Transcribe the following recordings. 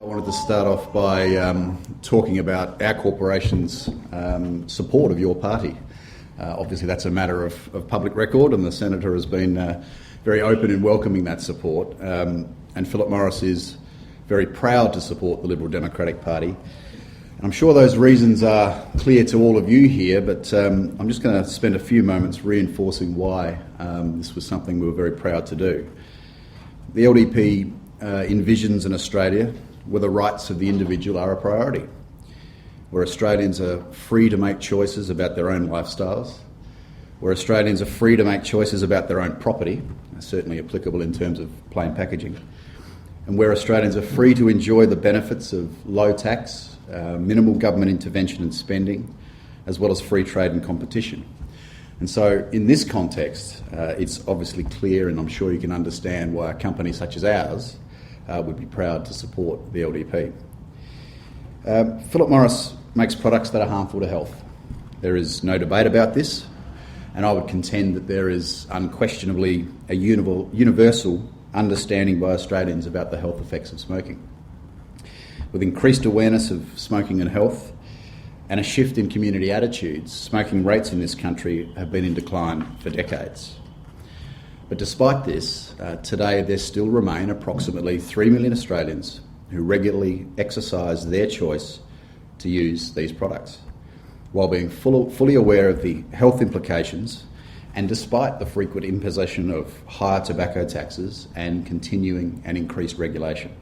I wanted to start off by talking about our corporation's support of your party. Obviously that's a matter of public record, and the Senator has been very open in welcoming that support. And Philip Morris is very proud to support the Liberal Democratic Party. And I'm sure those reasons are clear to all of you here, but I'm just going to spend a few moments reinforcing why this was something we were very proud to do. The LDP envisions an Australia where the rights of the individual are a priority, where Australians are free to make choices about their own lifestyles, where Australians are free to make choices about their own property, certainly applicable in terms of plain packaging, and where Australians are free to enjoy the benefits of low tax, minimal government intervention and spending, as well as free trade and competition. And so in this context, it's obviously clear, and I'm sure you can understand why a company such as ours would be proud to support the LDP. Philip Morris makes products that are harmful to health. There is no debate about this, and I would contend that there is unquestionably a universal understanding by Australians about the health effects of smoking. With increased awareness of smoking and health and a shift in community attitudes, smoking rates in this country have been in decline for decades. But despite this, today there still remain approximately 3 million Australians who regularly exercise their choice to use these products, while being fully aware of the health implications and despite the frequent imposition of higher tobacco taxes and continuing and increased regulation.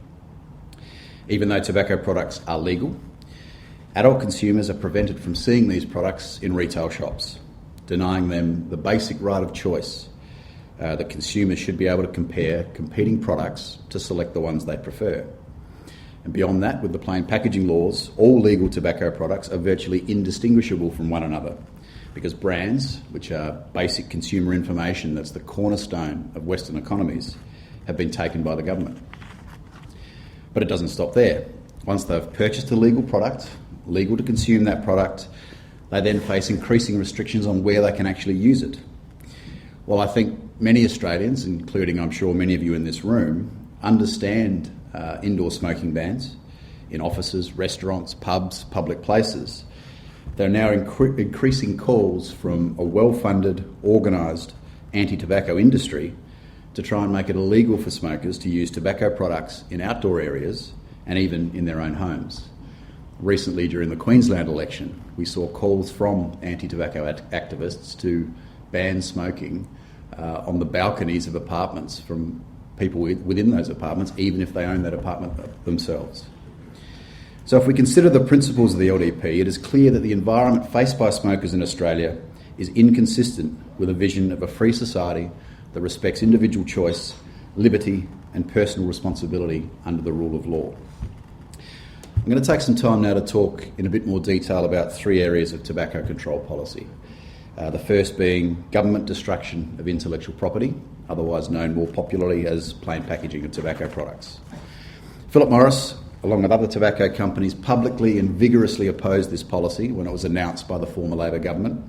Even though tobacco products are legal, adult consumers are prevented from seeing these products in retail shops, denying them the basic right of choice that consumers should be able to compare competing products to select the ones they prefer. And beyond that, with the plain packaging laws, all legal tobacco products are virtually indistinguishable from one another, because brands, which are basic consumer information that's the cornerstone of Western economies, have been taken by the government. But it doesn't stop there. Once they've purchased a legal product, legal to consume that product, they then face increasing restrictions on where they can actually use it. Well, I think many Australians, including I'm sure many of you in this room, understand indoor smoking bans in offices, restaurants, pubs, public places. There are now increasing calls from a well-funded, organised anti-tobacco industry to try and make it illegal for smokers to use tobacco products in outdoor areas and even in their own homes. Recently, during the Queensland election, we saw calls from anti-tobacco activists to ban smoking on the balconies of apartments from people within those apartments, even if they own that apartment themselves. So if we consider the principles of the LDP, it is clear that the environment faced by smokers in Australia is inconsistent with a vision of a free society that respects individual choice, liberty and personal responsibility under the rule of law. I'm going to take some time now to talk in a bit more detail about three areas of tobacco control policy. The first being government destruction of intellectual property, otherwise known more popularly as plain packaging of tobacco products. Philip Morris, along with other tobacco companies, publicly and vigorously opposed this policy when it was announced by the former Labor government.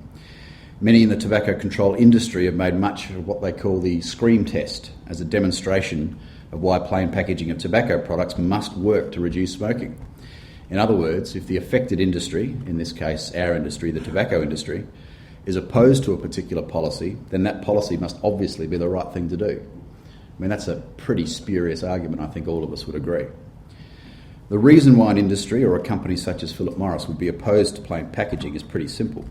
Many in the tobacco control industry have made much of what they call the scream test as a demonstration of why plain packaging of tobacco products must work to reduce smoking. In other words, if the affected industry, in this case our industry, the tobacco industry, is opposed to a particular policy, then that policy must obviously be the right thing to do. I mean, that's a pretty spurious argument, I think all of us would agree. The reason why an industry or a company such as Philip Morris would be opposed to plain packaging is pretty simple.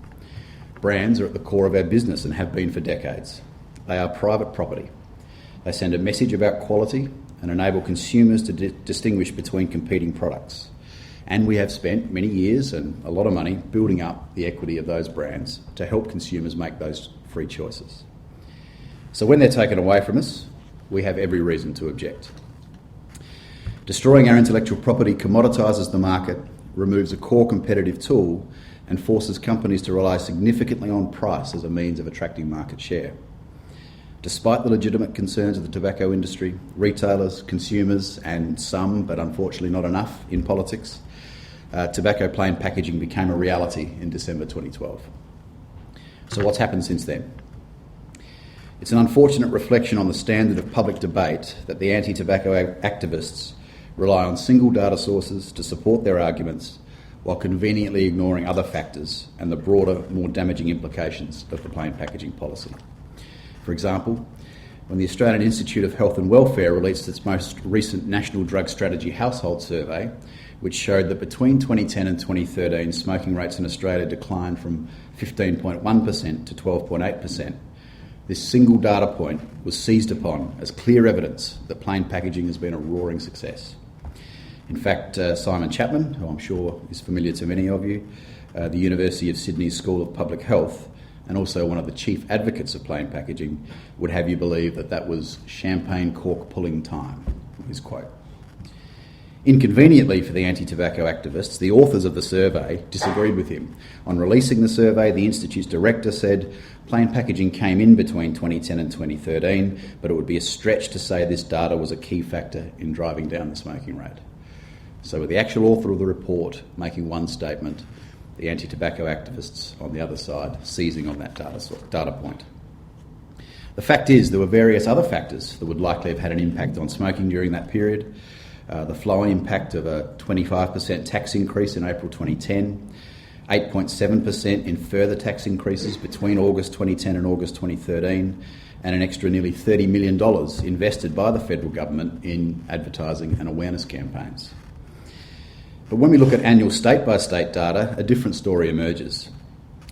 Brands are at the core of our business and have been for decades. They are private property. They send a message about quality and enable consumers to distinguish between competing products. And we have spent many years and a lot of money building up the equity of those brands to help consumers make those free choices. So when they're taken away from us, we have every reason to object. Destroying our intellectual property commoditises the market, removes a core competitive tool, and forces companies to rely significantly on price as a means of attracting market share. Despite the legitimate concerns of the tobacco industry, retailers, consumers, and some, but unfortunately not enough, in politics, tobacco plain packaging became a reality in December 2012. So what's happened since then? It's an unfortunate reflection on the standard of public debate that the anti-tobacco activists rely on single data sources to support their arguments while conveniently ignoring other factors and the broader, more damaging implications of the plain packaging policy. For example, when the Australian Institute of Health and Welfare released its most recent National Drug Strategy Household Survey, which showed that between 2010 and 2013, smoking rates in Australia declined from 15.1% to 12.8%. This single data point was seized upon as clear evidence that plain packaging has been a roaring success. In fact, Simon Chapman, who I'm sure is familiar to many of you, the University of Sydney's School of Public Health, and also one of the chief advocates of plain packaging, would have you believe that that was champagne cork pulling time, his quote. Inconveniently for the anti-tobacco activists, the authors of the survey disagreed with him. On releasing the survey, the Institute's director said plain packaging came in between 2010 and 2013, but it would be a stretch to say this data was a key factor in driving down the smoking rate. So with the actual author of the report making one statement, the anti-tobacco activists on the other side seizing on that data point. The fact is there were various other factors that would likely have had an impact on smoking during that period. The flow-on impact of a 25% tax increase in April 2010, 8.7% in further tax increases between August 2010 and August 2013, and an extra nearly $30 million invested by the federal government in advertising and awareness campaigns. But when we look at annual state-by-state data, a different story emerges.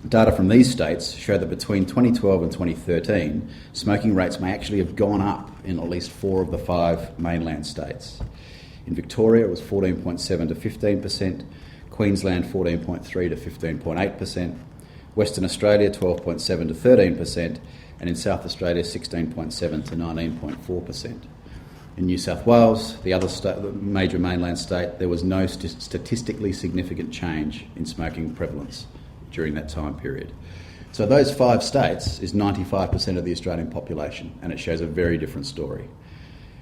Data from these states show that between 2012 and 2013, smoking rates may actually have gone up in at least 4 of the 5 mainland states. In Victoria, it was 14.7 to 15%, Queensland 14.3 to 15.8%, Western Australia 12.7 to 13%, and in South Australia 16.7 to 19.4%. In New South Wales, the other major mainland state, there was no statistically significant change in smoking prevalence during that time period. So those 5 states is 95% of the Australian population, and it shows a very different story.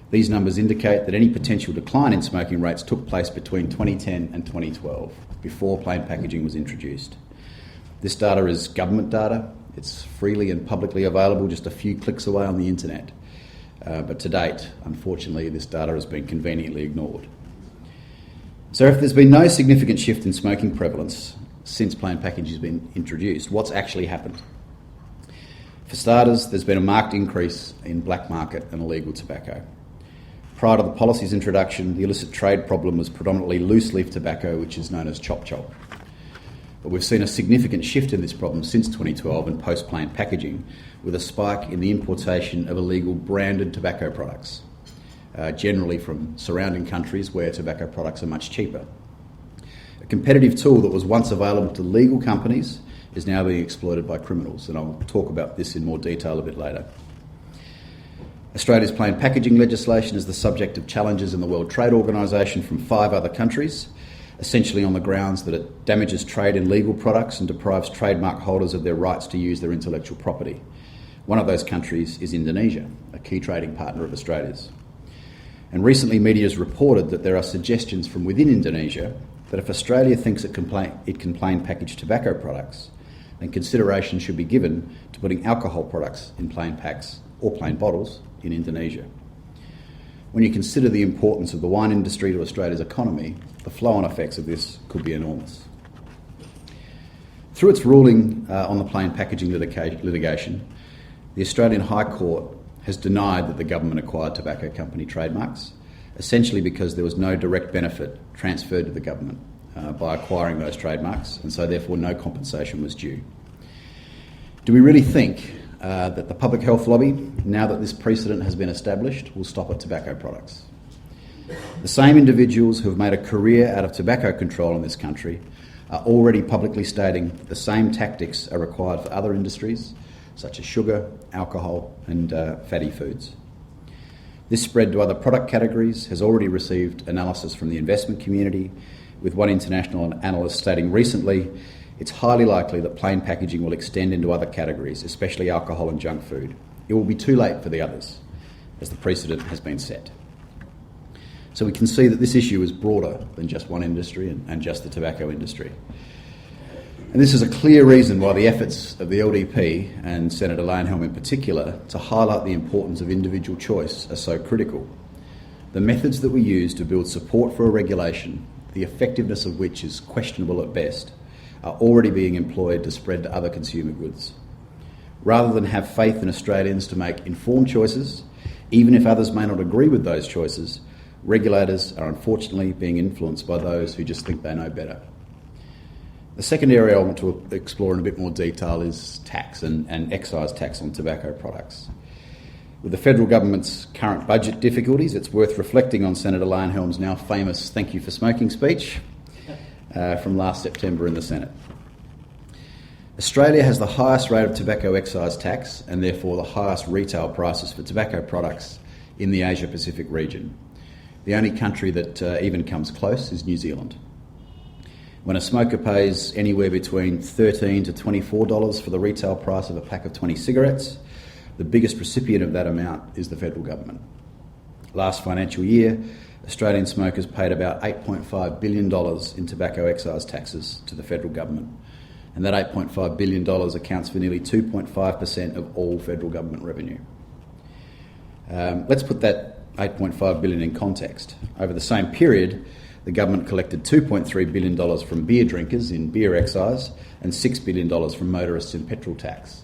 These numbers indicate that any potential decline in smoking rates took place between 2010 and 2012, before plain packaging was introduced. This data is government data. It's freely and publicly available just a few clicks away on the internet. But to date, unfortunately, this data has been conveniently ignored. So if there's been no significant shift in smoking prevalence since plain packaging has been introduced, what's actually happened? For starters, there's been a marked increase in black market and illegal tobacco. Prior to the policy's introduction, the illicit trade problem was predominantly loose leaf tobacco, which is known as chop chop. But we've seen a significant shift in this problem since 2012 and post-plain packaging, with a spike in the importation of illegal branded tobacco products, generally from surrounding countries where tobacco products are much cheaper. A competitive tool that was once available to legal companies is now being exploited by criminals, and I'll talk about this in more detail a bit later. Australia's plain packaging legislation is the subject of challenges in the World Trade Organisation from 5 other countries, essentially on the grounds that it damages trade in legal products and deprives trademark holders of their rights to use their intellectual property. One of those countries is Indonesia, a key trading partner of Australia's. And recently media has reported that there are suggestions from within Indonesia that if Australia thinks it can plain package tobacco products, then consideration should be given to putting alcohol products in plain packs or plain bottles in Indonesia. When you consider the importance of the wine industry to Australia's economy, the flow-on effects of this could be enormous. Through its ruling on the plain packaging litigation, the Australian High Court has denied that the government acquired tobacco company trademarks, essentially because there was no direct benefit transferred to the government by acquiring those trademarks, and so therefore no compensation was due. Do we really think that the public health lobby, now that this precedent has been established, will stop at tobacco products? The same individuals who have made a career out of tobacco control in this country are already publicly stating that the same tactics are required for other industries, such as sugar, alcohol and fatty foods. This spread to other product categories has already received analysis from the investment community, with one international analyst stating recently, it's highly likely that plain packaging will extend into other categories, especially alcohol and junk food. It will be too late for the others, as the precedent has been set. So we can see that this issue is broader than just one industry and just the tobacco industry. And this is a clear reason why the efforts of the LDP and Senator Leyonhjelm in particular to highlight the importance of individual choice are so critical. the methods that we use to build support for a regulation, the effectiveness of which is questionable at best, are already being employed to spread to other consumer goods. Rather than have faith in Australians to make informed choices, even if others may not agree with those choices, regulators are unfortunately being influenced by those who just think they know better. The second area I want to explore in a bit more detail is tax and excise tax on tobacco products. With the federal government's current budget difficulties, it's worth reflecting on Senator Leyonhjelm's now famous "Thank you for smoking" speech from last September in the Senate. Australia has the highest rate of tobacco excise tax and therefore the highest retail prices for tobacco products in the Asia-Pacific region. The only country that even comes close is New Zealand. When a smoker pays anywhere between $13 to $24 for the retail price of a pack of 20 cigarettes, the biggest recipient of that amount is the federal government. Last financial year, Australian smokers paid about $8.5 billion in tobacco excise taxes to the federal government, and that $8.5 billion accounts for nearly 2.5% of all federal government revenue. Let's put that $8.5 billion in context. Over the same period, the government collected $2.3 billion from beer drinkers in beer excise and $6 billion from motorists in petrol tax.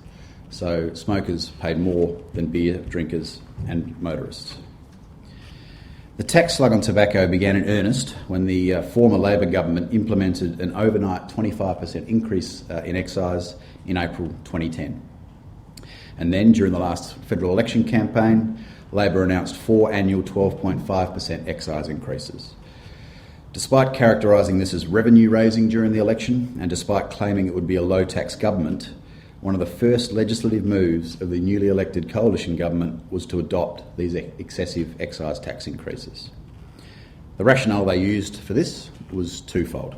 So smokers paid more than beer drinkers and motorists. The tax slug on tobacco began in earnest when the former Labor government implemented an overnight 25% increase in excise in April 2010. And then, during the last federal election campaign, Labor announced 4 annual 12.5% excise increases. Despite characterising this as revenue-raising during the election, and despite claiming it would be a low-tax government, one of the first legislative moves of the newly elected coalition government was to adopt these excessive excise tax increases. The rationale they used for this was twofold.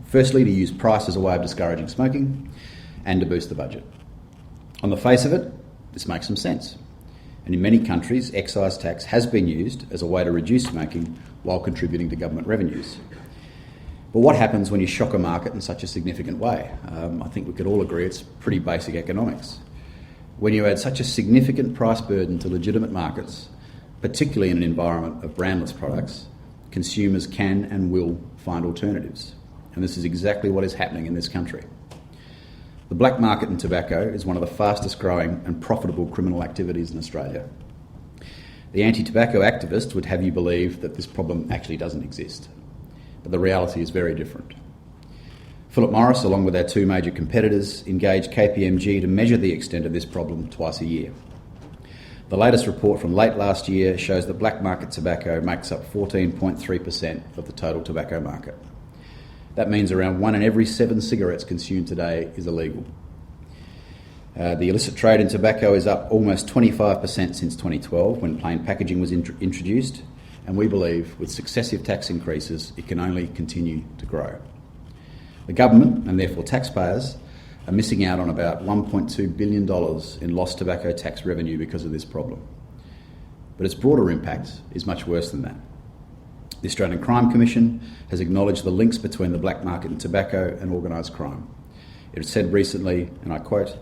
Firstly, to use price as a way of discouraging smoking, and to boost the budget. On the face of it, this makes some sense. And in many countries, excise tax has been used as a way to reduce smoking while contributing to government revenues. But what happens when you shock a market in such a significant way? I think we could all agree it's pretty basic economics. When you add such a significant price burden to legitimate markets, particularly in an environment of brandless products, consumers can and will find alternatives. And this is exactly what is happening in this country. The black market in tobacco is one of the fastest growing and profitable criminal activities in Australia. The anti-tobacco activists would have you believe that this problem actually doesn't exist. But the reality is very different. Philip Morris, along with our 2 major competitors, engaged KPMG to measure the extent of this problem twice a year. The latest report from late last year shows that black market tobacco makes up 14.3% of the total tobacco market. That means around 1 in every 7 cigarettes consumed today is illegal. The illicit trade in tobacco is up almost 25% since 2012, when plain packaging was introduced, and we believe with successive tax increases it can only continue to grow. The government, and therefore taxpayers, are missing out on about $1.2 billion in lost tobacco tax revenue because of this problem. But its broader impact is much worse than that. The Australian Crime Commission has acknowledged the links between the black market in tobacco and organised crime. It has said recently, and I quote,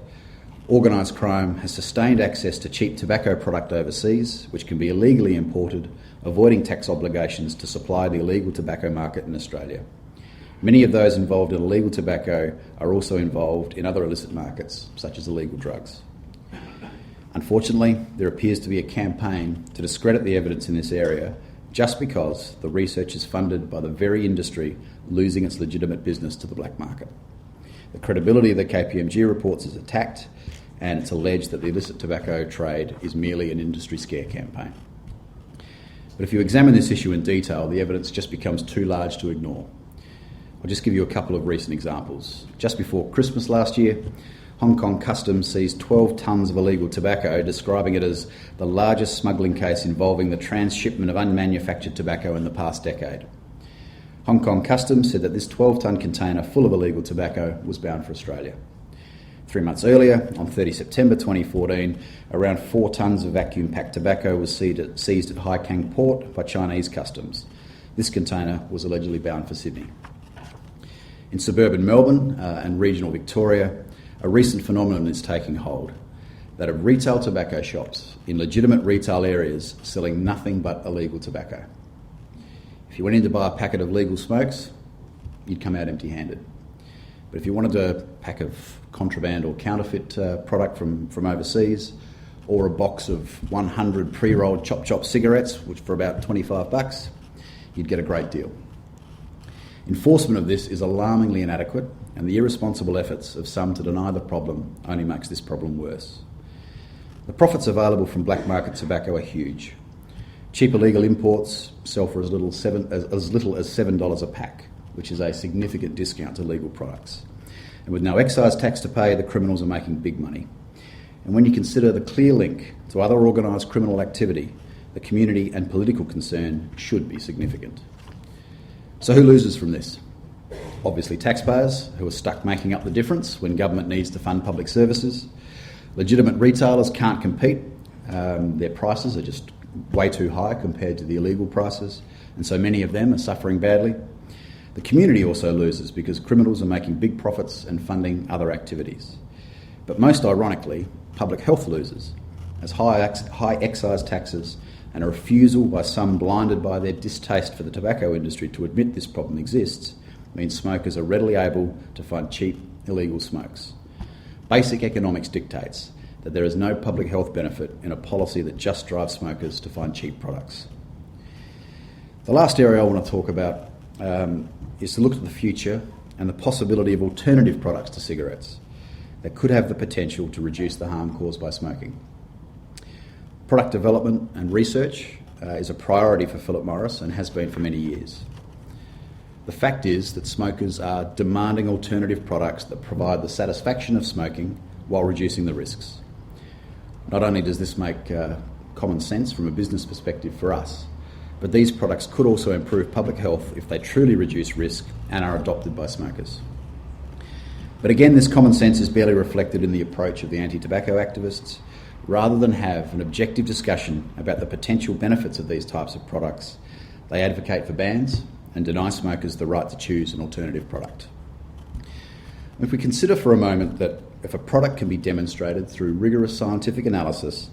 "Organised crime has sustained access to cheap tobacco product overseas, which can be illegally imported, avoiding tax obligations to supply the illegal tobacco market in Australia. Many of those involved in illegal tobacco are also involved in other illicit markets, such as illegal drugs." Unfortunately, there appears to be a campaign to discredit the evidence in this area just because the research is funded by the very industry losing its legitimate business to the black market. The credibility of the KPMG reports is attacked, and it's alleged that the illicit tobacco trade is merely an industry scare campaign. But if you examine this issue in detail, the evidence just becomes too large to ignore. I'll just give you a couple of recent examples. Just before Christmas last year, Hong Kong Customs seized 12 tonnes of illegal tobacco, describing it as the largest smuggling case involving the transshipment of unmanufactured tobacco in the past decade. Hong Kong Customs said that this 12-tonne container full of illegal tobacco was bound for Australia. 3 months earlier, on 30 September 2014, around 4 tonnes of vacuum-packed tobacco was seized at Hai Kang Port by Chinese Customs. This container was allegedly bound for Sydney. In suburban Melbourne and regional Victoria, a recent phenomenon is taking hold. that of retail tobacco shops in legitimate retail areas selling nothing but illegal tobacco. If you went in to buy a packet of legal smokes, you'd come out empty-handed. But if you wanted a pack of contraband or counterfeit product from overseas, or a box of 100 pre-rolled chop cigarettes, which for about $25, you'd get a great deal. Enforcement of this is alarmingly inadequate, and the irresponsible efforts of some to deny the problem only makes this problem worse. The profits available from black market tobacco are huge. Cheap illegal imports sell for as little as $7 a pack, which is a significant discount to legal products. And with no excise tax to pay, the criminals are making big money. And when you consider the clear link to other organised criminal activity, the community and political concern should be significant. So who loses from this? Obviously taxpayers, who are stuck making up the difference when government needs to fund public services. Legitimate retailers can't compete. Their prices are just way too high compared to the illegal prices, and so many of them are suffering badly. The community also loses because criminals are making big profits and funding other activities. But most ironically, public health loses, as high excise taxes and a refusal by some blinded by their distaste for the tobacco industry to admit this problem exists means smokers are readily able to find cheap, illegal smokes. Basic economics dictates that there is no public health benefit in a policy that just drives smokers to find cheap products. The last area I want to talk about is to look at the future and the possibility of alternative products to cigarettes that could have the potential to reduce the harm caused by smoking. Product development and research is a priority for Philip Morris and has been for many years. The fact is that smokers are demanding alternative products that provide the satisfaction of smoking while reducing the risks. Not only does this make common sense from a business perspective for us, but these products could also improve public health if they truly reduce risk and are adopted by smokers. But again, this common sense is barely reflected in the approach of the anti-tobacco activists. Rather than have an objective discussion about the potential benefits of these types of products, they advocate for bans and deny smokers the right to choose an alternative product. If we consider for a moment that if a product can be demonstrated through rigorous scientific analysis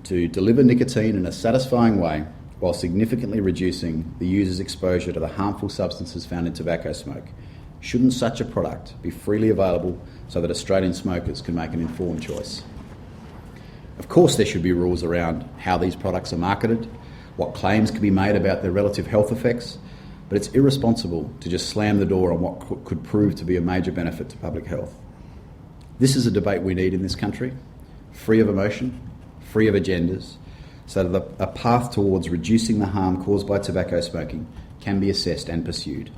to deliver nicotine in a satisfying way while significantly reducing the user's exposure to the harmful substances found in tobacco smoke, shouldn't such a product be freely available so that Australian smokers can make an informed choice? Of course there should be rules around how these products are marketed, what claims can be made about their relative health effects, but it's irresponsible to just slam the door on what could prove to be a major benefit to public health. This is a debate we need in this country, free of emotion, free of agendas, so that a path towards reducing the harm caused by tobacco smoking can be assessed and pursued.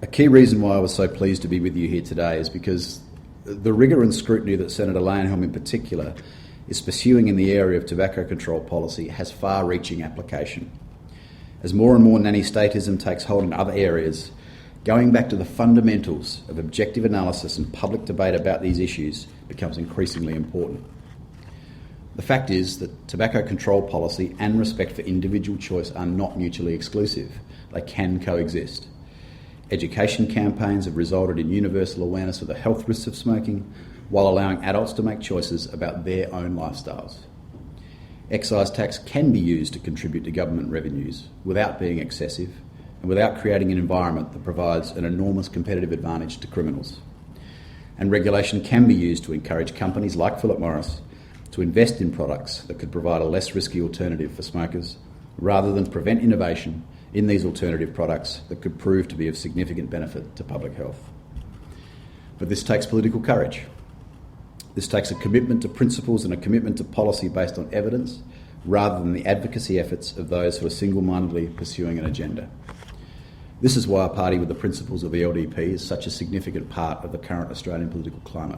A key reason why I was so pleased to be with you here today is because the rigour and scrutiny that Senator Layenholm in particular is pursuing in the area of tobacco control policy has far-reaching application. As more and more nanny-statism takes hold in other areas, going back to the fundamentals of objective analysis and public debate about these issues becomes increasingly important. The fact is that tobacco control policy and respect for individual choice are not mutually exclusive. They can coexist. Education campaigns have resulted in universal awareness of the health risks of smoking while allowing adults to make choices about their own lifestyles. Excise tax can be used to contribute to government revenues without being excessive and without creating an environment that provides an enormous competitive advantage to criminals. And regulation can be used to encourage companies like Philip Morris to invest in products that could provide a less risky alternative for smokers rather than prevent innovation in these alternative products that could prove to be of significant benefit to public health. But this takes political courage. This takes a commitment to principles and a commitment to policy based on evidence rather than the advocacy efforts of those who are single-mindedly pursuing an agenda. This is why a party with the principles of the LDP is such a significant part of the current Australian political climate.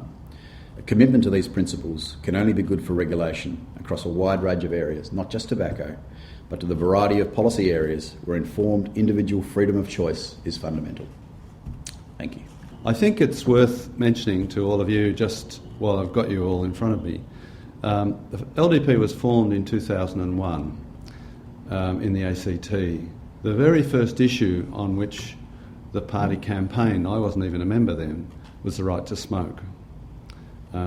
A commitment to these principles can only be good for regulation across a wide range of areas, not just tobacco, but to the variety of policy areas where informed individual freedom of choice is fundamental. Thank you. I think it's worth mentioning to all of you, just while I've got you all in front of me, the LDP was formed in 2001 in the ACT. The very first issue on which the party campaigned, I wasn't even a member then, was the right to smoke.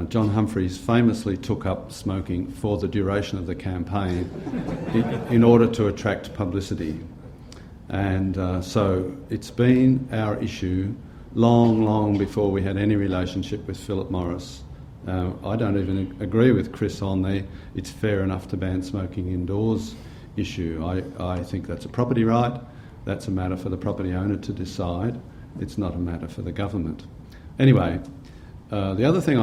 John Humphreys famously took up smoking for the duration of the campaign in order to attract publicity. And so it's been our issue long before we had any relationship with Philip Morris. I don't even agree with Chris on the it's fair enough to ban smoking indoors issue. I think that's a property right. That's a matter for the property owner to decide. It's not a matter for the government. Anyway, the other thing,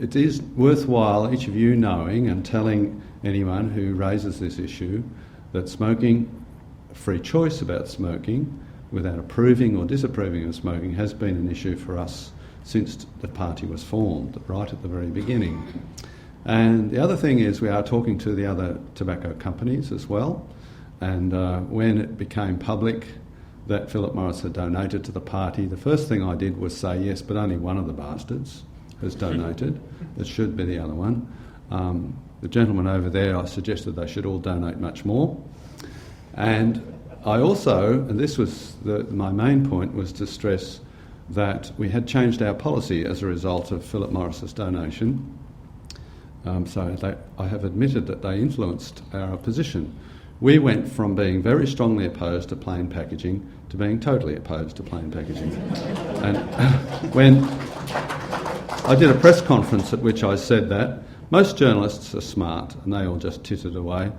it is worthwhile each of you knowing and telling anyone who raises this issue that smoking, free choice about smoking, without approving or disapproving of smoking, has been an issue for us since the party was formed, right at the very beginning. And the other thing is we are talking to the other tobacco companies as well. And when it became public that Philip Morris had donated to the party, the first thing I did was say, yes, but only one of the bastards has donated. It should be the other one. The gentleman over there, I suggested they should all donate much more. And I also, and this was my main point, was to stress that we had changed our policy as a result of Philip Morris's donation. I have admitted that they influenced our position. We went from being very strongly opposed to plain packaging to being totally opposed to plain packaging. And when I did a press conference at which I said that, most journalists are smart and they all just tittered away.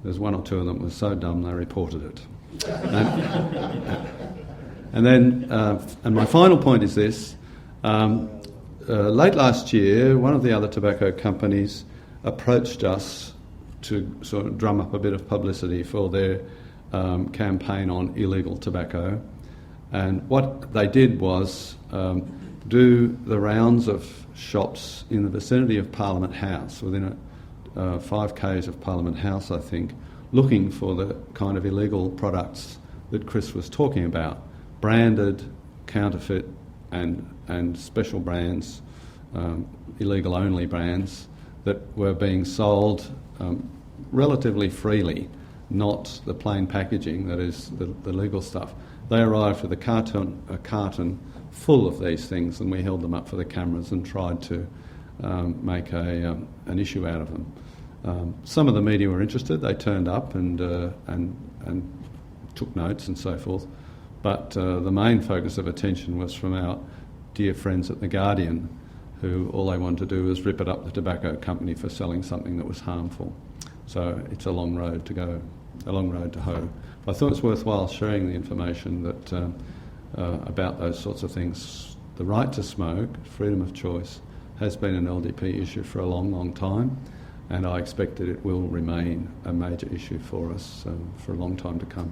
There's one or two of them that were so dumb they reported it. And my final point is this. Late last year, one of the other tobacco companies approached us to sort of drum up a bit of publicity for their campaign on illegal tobacco. And what they did was do the rounds of shops in the vicinity of Parliament House, within 5 k's of Parliament House, I think, looking for the kind of illegal products that Chris was talking about, branded, counterfeit and special brands, illegal only brands that were being sold relatively freely, not the plain packaging, that is the legal stuff. They arrived with a carton full of these things, and we held them up for the cameras and tried to make an issue out of them. Some of the media were interested. They turned up and took notes and so forth. But the main focus of attention was from our dear friends at The Guardian, who all they wanted to do was rip it up the tobacco company for selling something that was harmful. So it's a long road to go, a long road to hoe. I thought it's worthwhile sharing the information that about those sorts of things. The right to smoke, freedom of choice, has been an LDP issue for a long time, and I expect that it will remain a major issue for us for a long time to come.